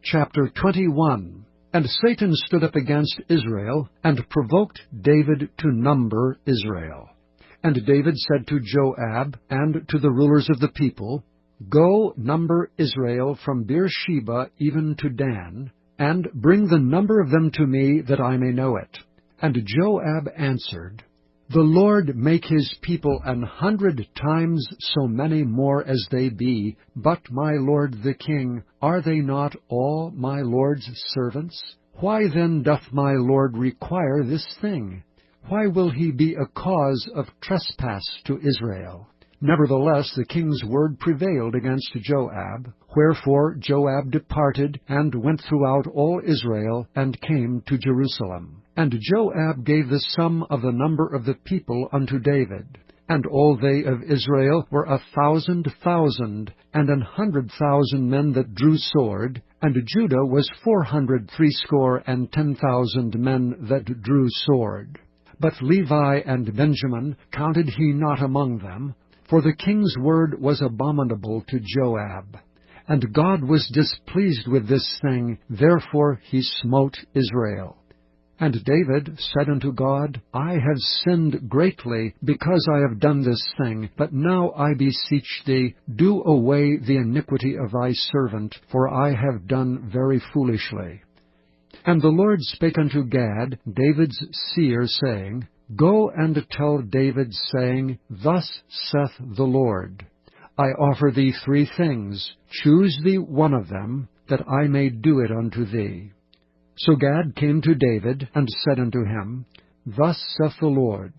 Chapter 21. And Satan stood up against Israel, and provoked David to number Israel. And David said to Joab and to the rulers of the people, Go number Israel from Beersheba even to Dan, and bring the number of them to me, that I may know it. And Joab answered, The Lord make his people 100 times so many more as they be, but my lord the king, are they not all my lord's servants? Why then doth my lord require this thing? Why will he be a cause of trespass to Israel? Nevertheless the king's word prevailed against Joab, wherefore Joab departed, and went throughout all Israel, and came to Jerusalem. And Joab gave the sum of the number of the people unto David. And all they of Israel were 1,000,000, and 100,000 men that drew sword, and Judah was 460,010 men that drew sword. But Levi and Benjamin counted he not among them, for the king's word was abominable to Joab. And God was displeased with this thing, therefore he smote Israel. And David said unto God, I have sinned greatly, because I have done this thing. But now I beseech thee, do away the iniquity of thy servant, for I have done very foolishly. And the Lord spake unto Gad, David's seer, saying, Go and tell David, saying, Thus saith the Lord, I offer thee 3 things, choose thee one of them, that I may do it unto thee. So Gad came to David, and said unto him, Thus saith the Lord,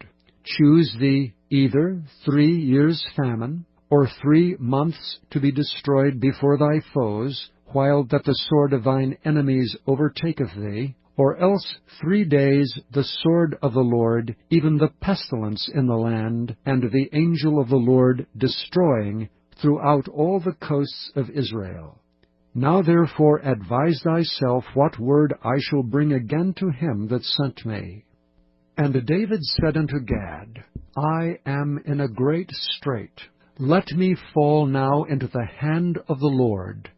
Choose thee either 3 years' famine, or 3 months to be destroyed before thy foes, while that the sword of thine enemies overtaketh thee, or else 3 days the sword of the Lord, even the pestilence in the land, and the angel of the Lord destroying throughout all the coasts of Israel. Now therefore advise thyself what word I shall bring again to him that sent me. And David said unto Gad, I am in a great strait. Let me fall now into the hand of the Lord,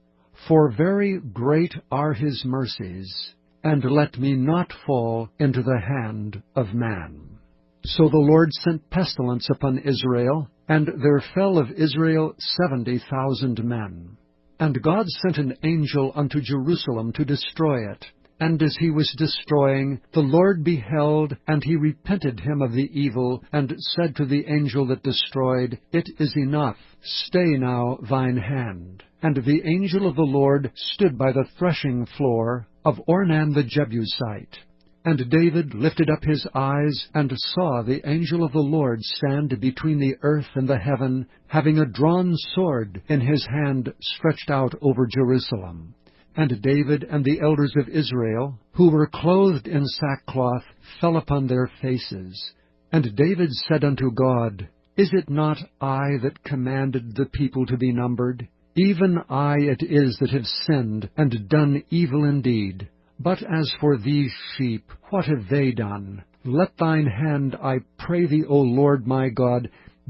for very great are his mercies, and let me not fall into the hand of man. So the Lord sent pestilence upon Israel, and there fell of Israel 70,000 men. And God sent an angel unto Jerusalem to destroy it. And as he was destroying, the Lord beheld, and he repented him of the evil, and said to the angel that destroyed, It is enough, stay now thine hand. And the angel of the Lord stood by the threshing floor of Ornan the Jebusite. And David lifted up his eyes, and saw the angel of the Lord stand between the earth and the heaven, having a drawn sword in his hand stretched out over Jerusalem. And David and the elders of Israel, who were clothed in sackcloth, fell upon their faces. And David said unto God, Is it not I that commanded the people to be numbered? Even I it is that have sinned, and done evil indeed. But as for these sheep, what have they done? Let thine hand, I pray thee, O Lord my God,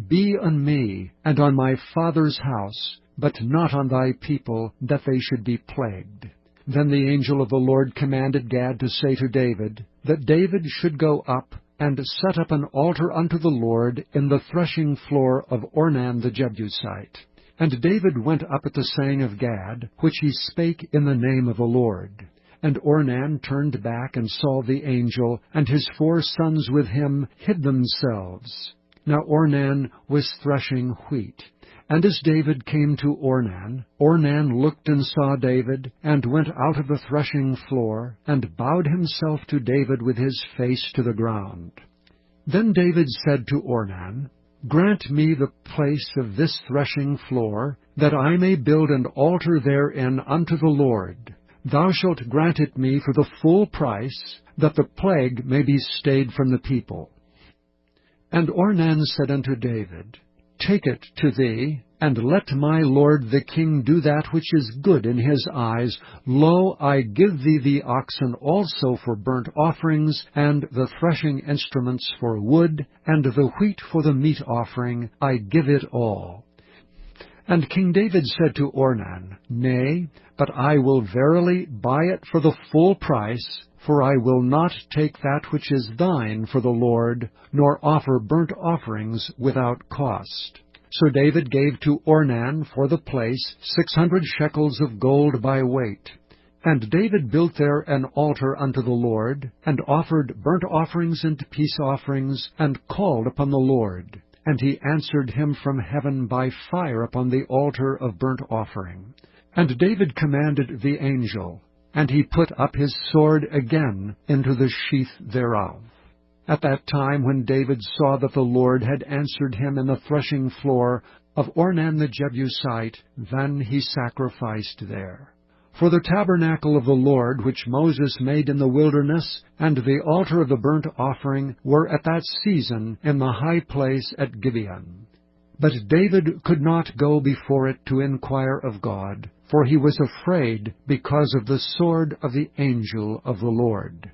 be on me, and on my father's house, but not on thy people, that they should be plagued. Then the angel of the Lord commanded Gad to say to David, that David should go up, and set up an altar unto the Lord in the threshing floor of Ornan the Jebusite. And David went up at the saying of Gad, which he spake in the name of the Lord. And Ornan turned back and saw the angel, and his 4 sons with him hid themselves. Now Ornan was threshing wheat. And as David came to Ornan, Ornan looked and saw David, and went out of the threshing floor, and bowed himself to David with his face to the ground. Then David said to Ornan, Grant me the place of this threshing floor, that I may build an altar therein unto the Lord. Thou shalt grant it me for the full price, that the plague may be stayed from the people. And Ornan said unto David, Take it to thee, and let my lord the king do that which is good in his eyes. Lo, I give thee the oxen also for burnt offerings, and the threshing instruments for wood, and the wheat for the meat offering. I give it all. And King David said to Ornan, Nay, but I will verily buy it for the full price, for I will not take that which is thine for the Lord, nor offer burnt offerings without cost. So David gave to Ornan for the place 600 shekels of gold by weight. And David built there an altar unto the Lord, and offered burnt offerings and peace offerings, and called upon the Lord. And he answered him from heaven by fire upon the altar of burnt offering. And David commanded the angel, and he put up his sword again into the sheath thereof. At that time when David saw that the Lord had answered him in the threshing floor of Ornan the Jebusite, then he sacrificed there. For the tabernacle of the Lord, which Moses made in the wilderness, and the altar of the burnt offering, were at that season in the high place at Gibeon. But David could not go before it to inquire of God, for he was afraid because of the sword of the angel of the Lord.